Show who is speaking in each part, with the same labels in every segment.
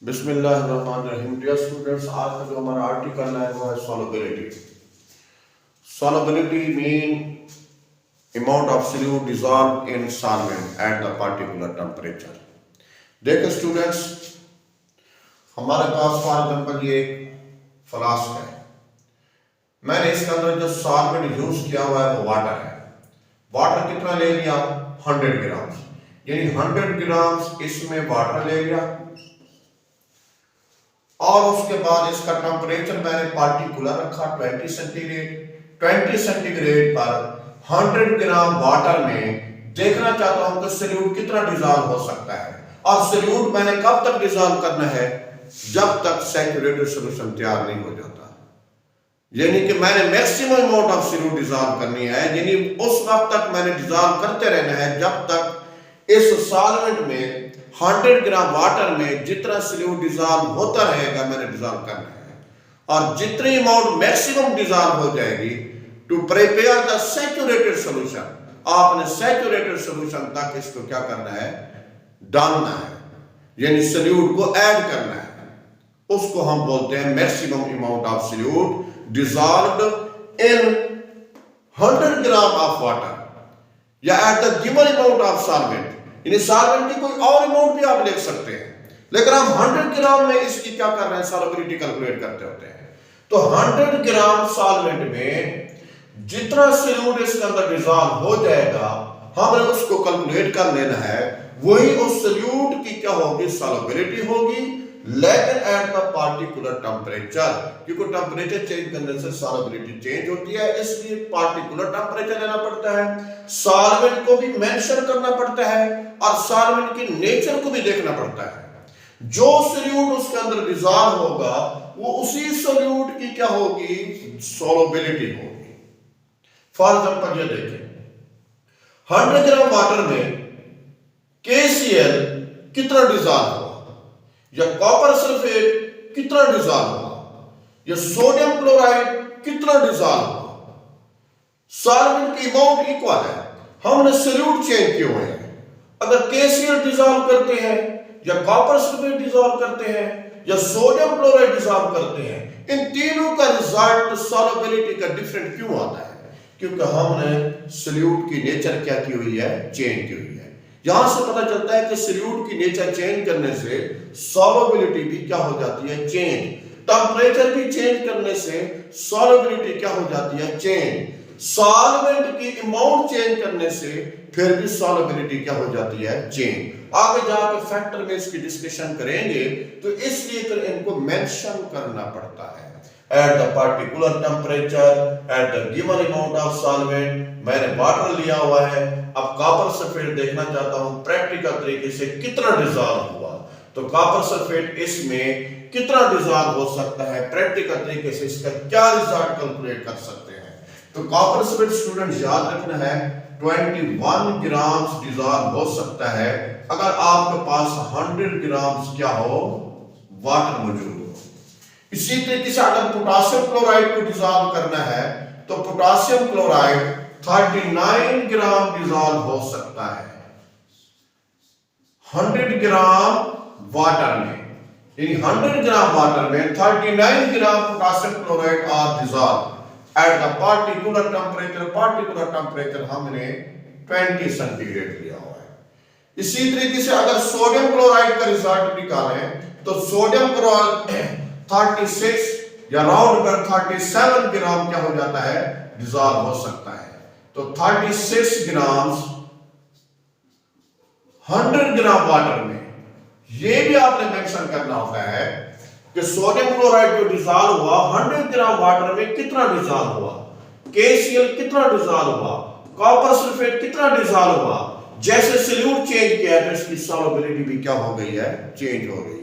Speaker 1: बिस्मिल्लाहिर्रहमानिर्रहीम। Dear students, आज का जो हमारा आर्टिकल है वो है solubility. Solubility mean amount of solute dissolve in solvent at the particular temperature. देखो स्टूडेंट्स, हमारे पास फॉर एग्जांपल ये एक फ्लास्क है। मैंने इसके अंदर जो सॉल्वेंट यूज किया हुआ है वो वाटर है। वाटर कितना ले लिया? 100 ग्राम, यानी 100 ग्राम इसमें वाटर ले लिया और उसके बाद इसका टेम्परेचर मैंने पार्टिकुलर रखा 20 सेंटीग्रेड। 20 सेंटीग्रेड पर 100 ग्राम वाटर में देखना चाहता हूं कि सॉल्यूट कितना डिसॉल्व हो सकता है। और सॉल्यूट मैंने कब तक डिसॉल्व करना है? जब तक सैचुरेटेड सॉल्यूशन तैयार नहीं हो जाता, यानी कि मैंने maximum amount of solute dissolve करनी है, यानी उस वक्त तक मैंने डिसॉल्व करते रहना है जब तक इस सॉल्वेंट में 100 ग्राम वाटर में जितना सॉल्यूट डिसॉल्व होता रहेगा मैंने डिसॉल्व करना है। और जितनी अमाउंट मैक्सिमम डिसॉल्व हो जाएगी to prepare the saturated solution, आपने सैचुरेटेड सॉल्यूशन तक इसको क्या करना है? डालना है, यानी सॉल्यूट को ऐड करना है। उसको हम बोलते हैं maximum amount of solute dissolved in 100 gram of water या at the given amount of solvent. यानी सॉल्वेंट की कोई और अमाउंट भी आप लिख सकते हैं, लेकिन हम 100 ग्राम में इसकी क्या कर रहे हैं? सॉल्युबिलिटी कैलकुलेट करते होते हैं। तो 100 ग्राम सॉल्वेंट में जितना सॉल्यूट इसके अंदर डिसॉल्व हो जाएगा हमने उसको कैलकुलेट कर लेना है। वही उस सॉल्यूट की क्या होगी? सॉल्युबिलिटी होगी, लेकिन एट द पार्टिकुलर टेम्परेचर, क्योंकि टेम्परेचर चेंज करने से सॉल्युबिलिटी चेंज होती है, इसलिए पार्टिकुलर टेम्परेचर लेना पड़ता है। सॉल्वेंट को भी मेंशन करना पड़ता है और सॉल्वेंट की नेचर को भी देखना पड़ता है। जो सॉल्यूट उसके अंदर डिसॉल्व होगा वो उसी सॉल्यूट की क्या होगी? सॉल्युबिलिटी होगी। फॉर एग्जांपल ये देखें, 100 ग्राम वाटर में KCl कितना डिसॉल्व हुआ, या कॉपर सल्फेट कितना डिसॉल्व हुआ, या सोडियम क्लोराइड कितना डिसॉल्व हुआ। सॉल्वेंट की अमाउंट इक्वल है, हमने सॉल्यूट चेंज किए हुए हैं। अगर KCl डिसॉल्व करते हैं या कॉपर सल्फेट डिसॉल्व करते हैं या सोडियम क्लोराइड डिसॉल्व करते हैं, इन तीनों का रिजल्ट सॉल्युबिलिटी का डिफरेंट क्यों आता है? क्योंकि हमने सॉल्यूट की नेचर क्या की हुई है? चेंज की हुई है। यहां से पता चलता है कि सॉल्यूट की नेचर चेंज करने से सॉल्युबिलिटी भी क्या हो जाती है? चेंज। टेम्परेचर भी चेंज करने से सॉल्युबिलिटी क्या हो जाती है? चेंज। सॉल्वेंट की अमाउंट चेंज करने से फिर भी सॉल्युबिलिटी क्या हो जाती है? चेंज। आगे जाके फैक्टर में इसकी डिस्कशन करेंगे, तो इसलिए फिर इनको मेंशन करना पड़ता है। At the particular temperature at the given amount of solvent, मैंने वाटर लिया हुआ है, अब कॉपर सल्फेट देखना चाहता हूं प्रैक्टिकल तरीके से कितना डिसॉल्व हुआ। तो कॉपर सल्फेट इसमें कितना डिसॉल्व हो सकता है, प्रैक्टिकल तरीके से इसका क्या रिजल्ट कैलकुलेट कर सकते हैं। तो कॉपर सल्फेट स्टूडेंट याद रखना है 21 ग्राम डिसॉल्व हो सकता है अगर आपके पास 100 ग्राम क्या हो? वाटर मौजूद हो। इसी तरीके से अगर पोटासियम क्लोराइड को डिसॉल्व करना है तो पोटासियम क्लोराइड 39 ग्राम डिसॉल्व हो सकता है 100 ग्राम वाटर में, यानी 100 ग्राम वाटर में 39 gram potassium chloride are dissolve at the particular temperature. Particular temperature हमने 20 सेंटीग्रेड लिया हुआ है। इसी तरीके से अगर सोडियम क्लोराइड का रिजल्ट निकालें तो सोडियम क्लोराइड 36 या राउंड कर 37 ग्राम क्या हो जाता है? डिसॉल्व हो सकता है। तो 36 ग्राम 100 ग्राम वाटर में, यह भी आपने मेंशन करना होता है कि सोडियम क्लोराइड जो डिसॉल्व हुआ 100 ग्राम वाटर में कितना डिसॉल्व हुआ, KCl कितना डिसॉल्व हुआ, कॉपर सल्फेट कितना डिसॉल्व हुआ। जैसे सॉल्यूट चेंज किया तो इसकी सॉल्युबिलिटी भी क्या हो गई है? चेंज हो गई है।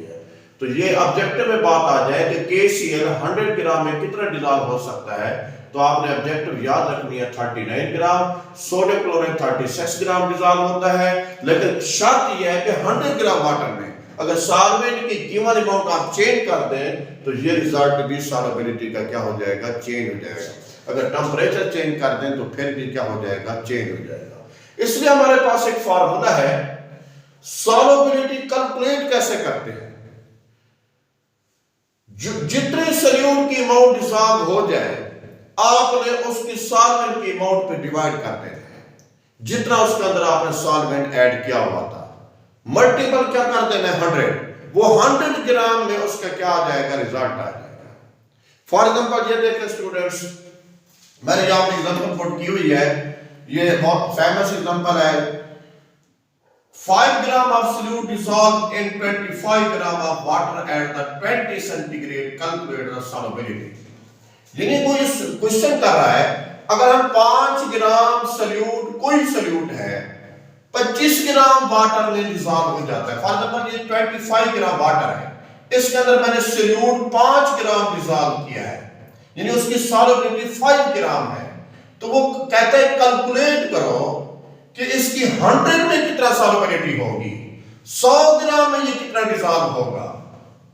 Speaker 1: तो ये ऑब्जेक्टिव में बात आ जाए कि KCl 100 ग्राम में कितना डिसॉल्व हो सकता है, तो आपने ऑब्जेक्टिव याद रखनी है 39 ग्राम। सोडियम क्लोराइड 36 ग्राम डिसॉल्व होता है, लेकिन शर्त यह है कि 100 ग्राम वाटर में अगर सॉल्वेंट की गिवन अमाउंट आप चेंज कर दें तो ये रिजल्ट भी सॉल्युबिलिटी का क्या हो जाएगा? चेंज हो जाएगा। अगर टेम्परेचर चेंज कर दें तो फिर भी क्या हो जाएगा? चेंज हो जाएगा। इसलिए हमारे पास एक फार्मूला है, सॉल्युबिलिटी कैलकुलेट कैसे करते हैं। जितने सल्यूट की अमाउंट डिसॉल्व हो जाए आपने उसकी सॉल्वेंट की अमाउंट पे डिवाइड कर देना है, जितना उसके अंदर आपने सॉल्वेंट ऐड किया हुआ था, मल्टीपल क्या कर देना है 100, वो 100 ग्राम में उसका क्या आ जाएगा, रिजल्ट आ जाएगा। फॉर एग्जांपल ये देखें स्टूडेंट्स, मैंने यहां पे एग्जांपल पुट की हुई है, ये बहुत फेमस एग्जांपल है। 5 gram of solute dissolved in 25 gram of water at the 20 centigrade, calculate the solubility। यानी कोई क्वेश्चन कर रहा है, अगर हम 5 ग्राम सल्यूट, कोई सल्यूट है 25 ग्राम वाटर में डिसॉल्व हो जाता है, फॉर एग्जांपल ये 25 ग्राम वाटर है, इसके अंदर मैंने सल्यूट 5 ग्राम डिसॉल्व किया है, यानी उसकी सॉल्युबिलिटी 5 ग्राम है, तो वो कहते हैं कैलकुलेट करो कि इसकी 100 में कितना सॉल्युबिलिटी होगी, 100 ग्राम में ये कितना डिसॉल्व होगा।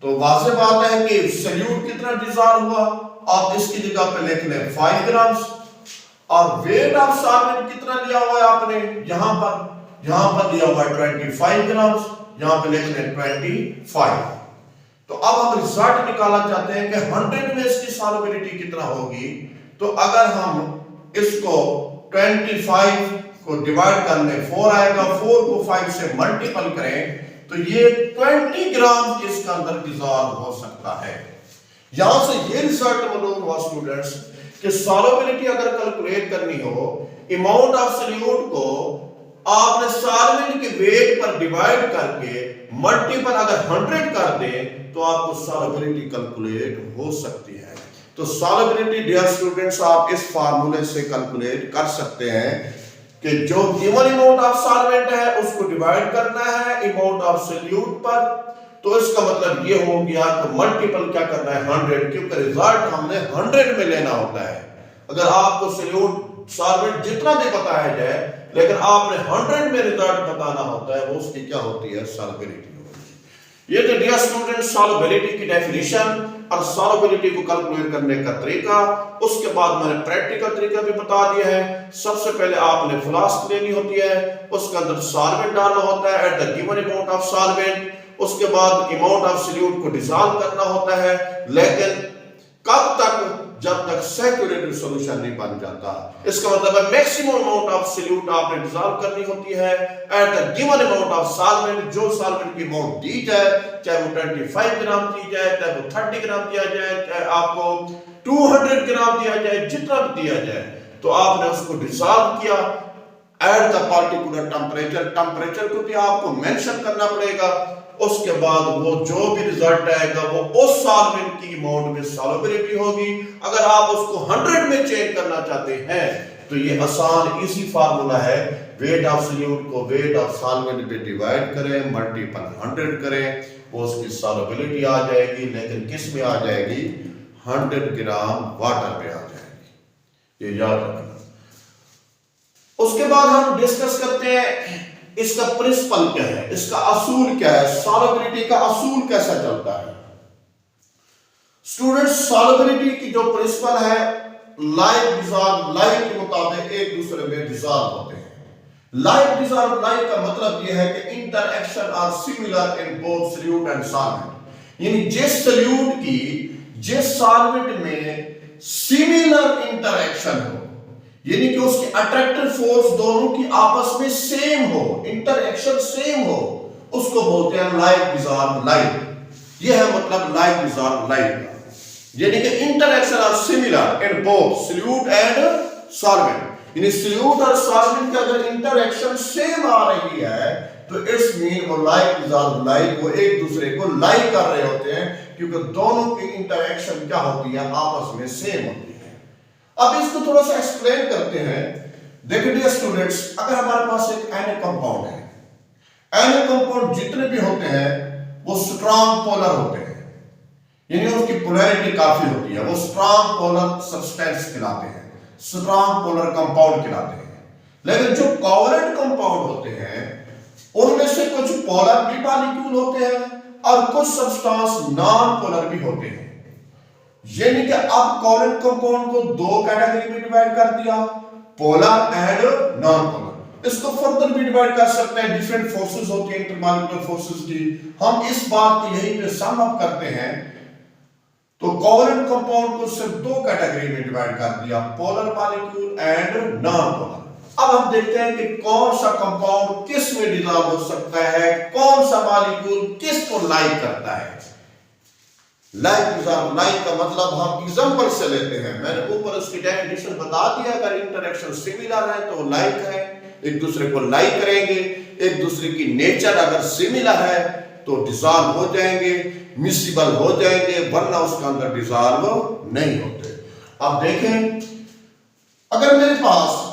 Speaker 1: तो वाज़ेह बात है कि सल्यूट कितना डिसॉल्व हुआ, आप इसकी जगह पे लिख लें 5 ग्राम, और वेट ऑफ सॉल्वेंट कितना लिया हुआ है आपने, यहां पर दिया हुआ है 25 ग्राम, यहां पे लिख लें 25। तो अब हम रिजल्ट निकालना चाहते हैं कि 100 में इसकी सॉल्युबिलिटी कितना होगी। तो अगर हम इसको 25 को डिवाइड कर लें, 4 आएगा, 4 को 5 से मल्टीपल करें तो ये 20 ग्राम इसका अंदर डिसॉल्व हो सकता है। यहां से ये रिजल्ट मालूम हुआ स्टूडेंट्स कि सॉल्युबिलिटी अगर कैलकुलेट करनी हो, अमाउंट ऑफ सॉल्यूट को आपने सॉल्वेंट के वेट पर डिवाइड करके मल्टीपल अगर 100 कर दें तो आपको सॉल्युबिलिटी कैलकुलेट हो सकती है। तो सॉल्युबिलिटी डियर स्टूडेंट्स आप इस फार्मूले से कैलकुलेट कर सकते हैं कि जो गिवन अमाउंट ऑफ सॉल्वेंट है उसको डिवाइड करना है अमाउंट ऑफ सॉल्यूट पर, तो इसका मतलब ये हो गया कि मल्टीपल क्या करना है 100, क्योंकि रिजल्ट हमने 100 में लेना होता है। अगर आपको सॉल्यूट सॉल्वेंट जितना भी बताया जाए लेकिन आपने 100 में रिजल्ट बताना होता है, वो उसकी क्या होती है, सॉल्युबिलिटी होती है। ये तो डियर स्टूडेंट्स सॉल्युबिलिटी की डेफिनेशन और सॉल्युबिलिटी को कैलकुलेट करने का तरीका, उसके बाद मैंने प्रैक्टिकल तरीका भी बता दिया है। सबसे पहले आपने फ्लास्क लेनी होती है, उसके अंदर सॉल्वेंट डालना होता है eight the given amount of solvent, उसके बाद अमाउंट ऑफ सॉल्यूट को डिसॉल्व करना होता है, लेकिन कब तक, जब तक सैचुरेटेड सॉल्यूशन नहीं बन जाता। इसका मतलब है मैक्सिमम अमाउंट ऑफ सॉल्यूट आपने डिसॉल्व करनी होती है eight the given amount of solvent, जो सॉल्वेंट की अमाउंट दी जाए, चाहे वो 25 ग्राम दी जाए, चाहे वो 30 ग्राम दिया जाए, चाहे आपको 200 ग्राम दिया जाए, जितना भी दिया जाए, तो आपने उसको डिसॉल्व किया एट द पार्टिकुलर टेंपरेचर को भी आपको मेंशन करना पड़ेगा। उसके बाद वो जो भी रिजल्ट आएगा वो उस सॉल्वेंट की अमाउंट में सॉल्युबिलिटी होगी। अगर आप उसको 100 में चेंज करना चाहते हैं तो ये आसान इजी फार्मूला है, वेट ऑफ सॉल्यूट को वेट ऑफ सॉल्वेंट पे डिवाइड करें, मल्टीपल 100 करें, वो उसकी सॉल्युबिलिटी आ जाएगी, लेकिन किस में आ जाएगी, 100 ग्राम वाटर पे आ जाएगी, ये याद रखना। उसके बाद हम डिस्कस करते हैं इसका प्रिंसिपल क्या है, इसका असूल क्या है, सॉल्युबिलिटी का असूल कैसा चलता है। स्टूडेंट्स सॉल्युबिलिटी की जो प्रिंसिपल है, लाइक डिसॉल्व लाइक के मुताबिक एक दूसरे में डिसॉल्व होते हैं। लाइक डिसॉल्व लाइक का मतलब यह है कि interaction are similar in both solute and solvent, यानी जिस सॉल्यूट की जिस सॉल्वेंट में सिमिलर इंटरएक्शन हो, यानी कि उसकी अट्रैक्टिव फोर्स दोनों की आपस में सेम हो, इंटरएक्शन सेम हो, उसको बोलते हैं लाइक डिसॉल्व लाइक। यह है मतलब लाइक डिसॉल्व लाइक का, यानी कि interaction are similar in both solute and solvent, यानी सॉल्यूट और सॉल्वेंट का अगर इंटरएक्शन सेम आ रही है तो इट्स मीन वो लाइक डिसॉल्व लाइक, वो एक दूसरे को लाइक कर रहे होते हैं, क्योंकि दोनों की इंटरएक्शन क्या होती है, आपस में सेम होती है। अब इसको थोड़ा सा एक्सप्लेन करते हैं। देखिए डियर स्टूडेंट्स, अगर हमारे पास एक एन कंपाउंड है, एन कंपाउंड जितने भी होते हैं वो स्ट्रांग पोलर होते हैं, यानी उसकी पोलैरिटी काफी होती है, वो स्ट्रांग पोलर सब्सटेंस कहलाते हैं, स्ट्रांग पोलर कंपाउंड कहलाते हैं। लेकिन जो कोवलेंट कंपाउंड होते हैं उनमें से कुछ पोलर भी मॉलिक्यूल होते हैं और कुछ सब्सटेंस नॉन पोलर भी होते हैं। यानी कि अब कोवलेंट कंपाउंड को दो कैटेगरी में डिवाइड कर दिया, पोलर एंड नॉन पोलर। इसको फर्दर भी डिवाइड कर सकते हैं, डिफरेंट फोर्सेस होती हैं इंटरमॉलिक्यूलर फोर्सेस की। हम इस बात को यहीं पे सम अप करते हैं तो कोवलेंट कंपाउंड को सिर्फ दो कैटेगरी में डिवाइड कर दिया, polar molecule and non polar. अब हम देखते हैं कि कौन सा कंपाउंड किस में डिसॉल्व हो सकता है, कौन सा मॉलिक्यूल किस को लाइक करता है। लाइक का मतलब हम एग्जांपल से लेते हैं, मैंने ऊपर उसकी डेफिनेशन बता दिया। अगर इंटरेक्शन सिमिलर है तो लाइक है, एक दूसरे को लाइक करेंगे। एक दूसरे की नेचर अगर सिमिलर है तो डिसॉल्व हो जाएंगे, मिसिबल हो जाएंगे, वरना उसके अंदर डिसॉल्व नहीं होते। अब देखें, अगर मेरे पास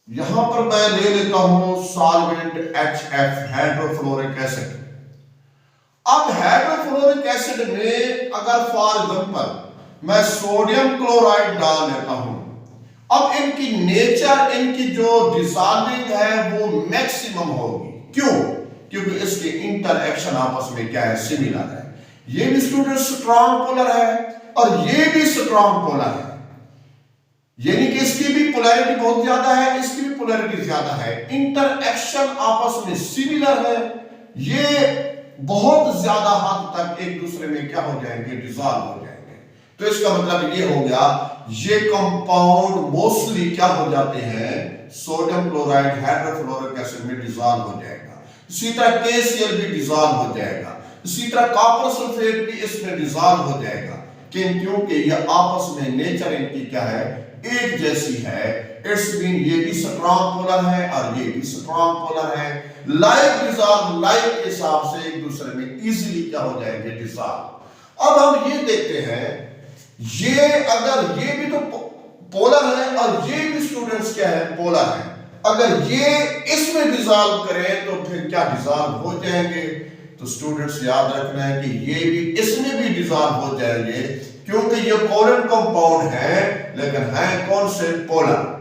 Speaker 1: यहां पर मैं ले लेता हूं सॉल्वेंट HF, हाइड्रोफ्लोरिक एसिड। अब हाइड्रोफ्लोरिक एसिड में अगर फॉर एग्जांपल मैं सोडियम क्लोराइड डाल लेता हूं, अब इनकी नेचर, इनकी जो डिसॉल्विंग है वो मैक्सिमम होगी। क्यों? क्योंकि इसके इंटरएक्शन आपस में क्या है, सिमिलर है। ये भी स्टूडेंट स्ट्रॉन्ग पोलर है और ये भी स्ट्रॉन्ग पोलर है, यानी कि इसकी भी पोलैरिटी बहुत ज्यादा है, इसकी भी पोलैरिटी ज्यादा है। इंटरएक्शन आपस में सिमिलर है, ये बहुत ज्यादा हद तक एक दूसरे में क्या हो जाएंगे, डिसॉल्व हो जाएंगे। तो इसका मतलब ये हो गया, ये कंपाउंड मोस्टली क्या हो जाते हैं, सोडियम क्लोराइड हाइड्रोफ्लोरिक एसिड में डिसॉल्व हो जाएगा। इसी तरह KCl भी डिसॉल्व हो जाएगा, इसी तरह कॉपर सल्फेट भी इसमें डिसॉल्व हो जाएगा। क्योंकि ये आपस में नेचर इनकी क्या है, एक जैसी है। इट्स मीन ये भी स्ट्रॉन्ग पोलर है और ये भी स्ट्रॉन्ग पोलर है। लाइक डिसॉल्व लाइक के हिसाब से एक दूसरे में इजीली क्या हो जाएंगे, डिसॉल्व। अब हम ये देखते हैं, ये अगर ये भी तो पोलर है और ये भी स्टूडेंट्स क्या है, पोलर है। अगर ये इसमें डिसॉल्व करें तो फिर क्या डिसॉल्व हो जाएंगे। तो स्टूडेंट्स याद रखना है कि ये भी इसमें भी डिसॉल्व हो जाएंगे, क्योंकि ये कोवलेंट कंपाउंड है, लेकिन है कौन से, पोलर।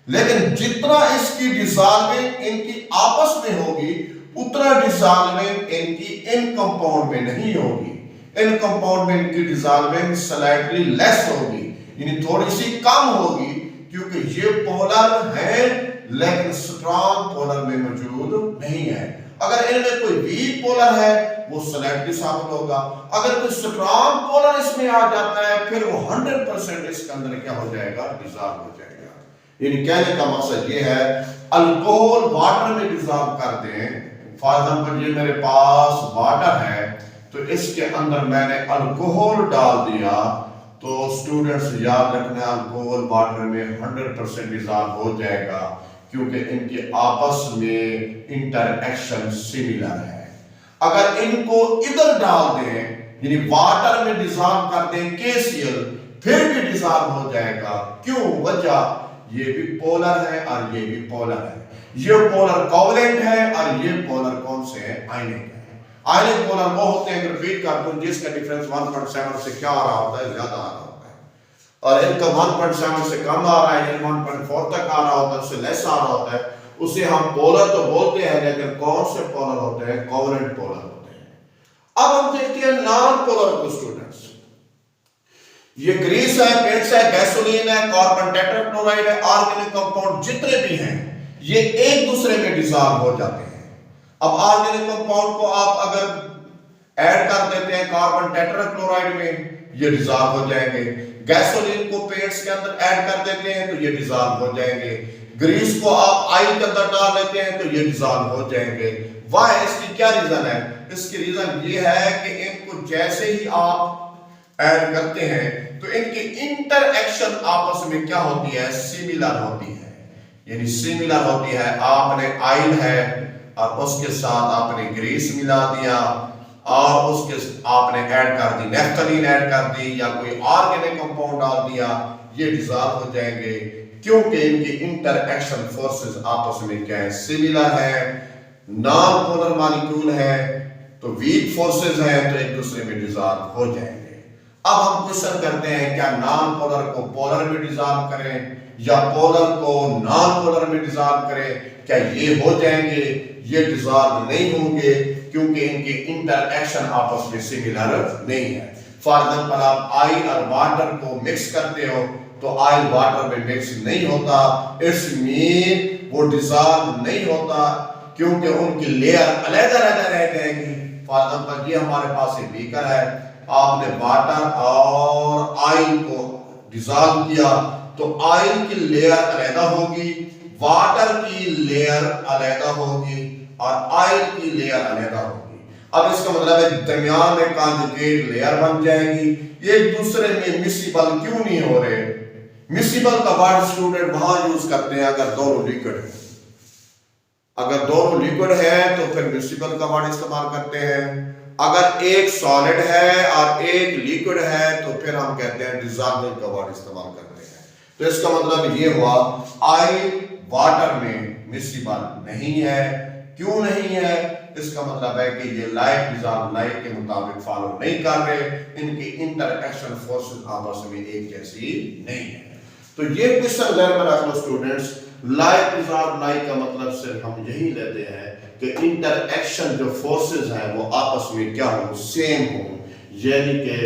Speaker 1: लेकिन जितना इसकी डिसॉल्विंग इनकी आपस में होगी, उतना डिसॉल्विंग इनकी इन कंपाउंड में नहीं होगी। इन कंपाउंड में इनकी डिसॉल्विंग स्लाइटली लेस होगी, यानी थोड़ी सी कम होगी, क्योंकि ये पोलर है लेकिन स्ट्रॉन्ग पोलर में मौजूद नहीं है। अगर इनमें कोई वीक पोलर है वो स्लाइटली शामिल होगा। अगर कोई स्ट्रॉन्ग पोलर इसमें आ जाता है, फिर वो 100% इसके अंदर क्या हो जाएगा, डिसॉल्व हो जाएगा। यानी कहने का मकसद ये है, अल्कोहल वाटर में डिसॉल्व कर दें। फॉर एग्जांपल ये मेरे पास वाटर है, तो इसके अंदर मैंने अल्कोहल डाल दिया, तो स्टूडेंट्स याद रखना, अल्कोहल वाटर में 100% डिसॉल्व हो जाएगा, क्योंकि इनके आपस में इंटरएक्शन सिमिलर है। अगर इनको इधर डाल दें, यानी वाटर में डिसॉल्व कर दें KCl, फिर भी डिसॉल्व हो जाएगा। क्यों? वजह, ये भी पोलर है और ये भी पोलर है। ये पोलर कोवलेंट है और ये पोलर कौन से है, आयनिक है। आयनिक पोलर वो होते हैं, रिपीट कर दूं, जिसका डिफरेंस 1.7 से क्या आ रहा होता है, ज्यादा आ रहा होता है, और इनका 1.7 से कम आ रहा है, 1.4 तक आ रहा होता है, उससे लेस आ रहा होता है, उसे हम पोलर तो बोलते हैं, लेकिन कौन से पोलर होते हैं, कोवलेंट पोलर होते हैं। अब हम देखते हैं नॉन पोलर को स्टूडेंट्स। ये ग्रीस है, पेंट्स है, गैसोलीन है, कार्बन टेट्राक्लोराइड है, ऑर्गेनिक कंपाउंड जितने भी हैं, ये एक दूसरे में डिसॉल्व हो जाते हैं। अब ऑर्गेनिक कंपाउंड को आप अगर ऐड कर देते हैं कार्बन टेट्राक्लोराइड में, ये डिसॉल्व हो जाएंगे। गैसोलीन को पेंट्स के अंदर ऐड कर देते हैं तो ये डिसॉल्व हो जाएंगे। ग्रीस को आप ऑयल के अंदर डाल लेते हैं तो ये डिसॉल्व हो जाएंगे। वाह, इसकी क्या रीजन है? इसकी रीजन ये है कि इनको जैसे ही आप ऐड करते हैं तो इनकी इंटरएक्शन आपस में क्या होती है, सिमिलर होती है। यानी सिमिलर होती है, आपने ऑयल है और उसके साथ आपने ग्रीस मिला दिया और उसके आपने ऐड कर दी, नेफ्थलीन ऐड कर दी या कोई ऑर्गेनिक कंपाउंड डाल दिया, ये डिसॉल्व हो जाएंगे, क्योंकि इनकी इंटरएक्शन फोर्सेस आपस में क्या है, सिमिलर है। नॉन पोलर मॉलिक्यूल है तो वीक फोर्सेस है, तो एक दूसरे में डिसॉल्व हो जाएंगे। अब हम क्वेश्चन करते हैं, क्या नॉन पोलर को पोलर में डिसॉल्व करें या पोलर को नॉन पोलर में डिसॉल्व करें? क्या ये हो जाएंगे? ये डिसॉल्व नहीं होंगे, क्योंकि इनकी इंटरएक्शन आपस में सिमिलर नहीं है। फॉर एग्जांपल आप ऑयल और वाटर को मिक्स करते हो तो ऑयल वाटर में मिक्स नहीं होता, इट्स मीन वो डिसॉल्व नहीं होता, क्योंकि उनकी लेयर अलग अलग रह जाएगी। फॉर एग्जांपल ये हमारे पास एक बीकर है आपने वाटर और ऑयल को डिसॉल्व किया तो ऑयल की लेयर अलग होगी, वाटर की लेयर अलग होगी और ऑयल की लेयर अलग होगी। अब इसका मतलब है दरमियान में कॉन्जुगेट लेयर बन जाएगी। ये एक दूसरे में मिसिबल क्यों नहीं हो रहे? मिसिबल का वर्ड स्टूडेंट वहां यूज करते हैं अगर दोनों लिक्विड है। अगर दोनों लिक्विड है तो फिर मिसिबल का वर्ड इस्तेमाल करते हैं। अगर एक सॉलिड है और एक लिक्विड है तो फिर हम कहते हैं डिसॉल्विंग का वर्ड इस्तेमाल करते हैं। तो इसका मतलब ये हुआ ऑयल वाटर में मिसिबल नहीं है। क्यों नहीं है? इसका मतलब है कि ये लाइट डिसॉल्व लाइट के मुताबिक फॉलो नहीं कर रहे, इनकी इंटरएक्शन फोर्सेस आपस में एक जैसी नहीं है। तो ये क्वेश्चन ध्यान में रख लो स्टूडेंट्स, लाइट डिसॉल्व लाइट का मतलब सिर्फ हम यही लेते हैं कि इंटरएक्शन जो फोर्सेस हैं वो आपस में क्या हो, सेम हो, यानी कि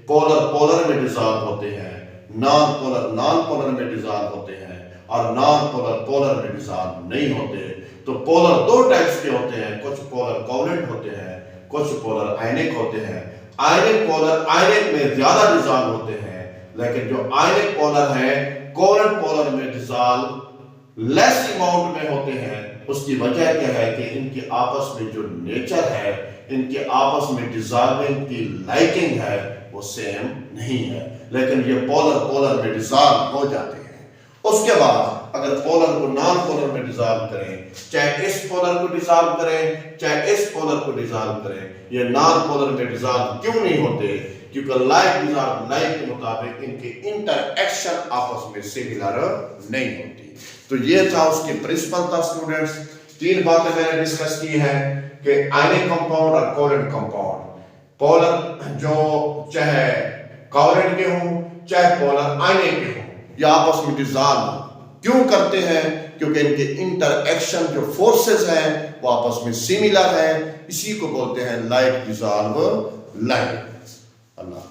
Speaker 1: पोलर पोलर में डिसॉल्व होते हैं, नॉन पोलर में डिसॉल्व होते हैं और नॉन पोलर पोलर में डिसॉल्व नहीं होते। तो पोलर दो टाइप्स के होते हैं, कुछ पोलर कोवलेंट होते हैं, कुछ पोलर आयनिक होते हैं। आयनिक पोलर आयनिक में ज्यादा डिसॉल्व होते हैं, लेकिन जो आयनिक पोलर है कोवलेंट पोलर में डिसॉल्व लेस अमाउंट में होते हैं। उसकी वजह क्या है कि इनके आपस में जो नेचर है, इनके आपस में डिसॉल्विंग की लाइकिंग है वो सेम नहीं है, लेकिन ये पोलर में डिसॉल्व हो जाते हैं। उसके बाद अगर पोलर को नॉन पोलर में डिसॉल्व करें, चाहे इस पोलर को डिसॉल्व करें चाहे इस पोलर को डिसॉल्व करें, ये नॉन पोलर में डिसॉल्व क्यों नहीं होते? क्योंकि लाइट डिसॉल्व लाइट के मुताबिक इनके इंटरएक्शन आपस में सिमिलर नहीं होती। तो ये था उसके प्रिंसिपल था स्टूडेंट्स। तीन बातें मैंने डिस्कस की हैं कि आयनिक कंपाउंड और कोवलेंट कंपाउंड, पोलर जो चाहे कोवलेंट के हों चाहे पोलर आयनिक के हों, ये आपस में डिसॉल्व क्यों करते हैं? क्योंकि इनके इंटरएक्शन जो फोर्सेस हैं वो आपस में सिमिलर है। इसी को बोलते हैं लाइट डिसॉल्व लाइट। अल्लाह।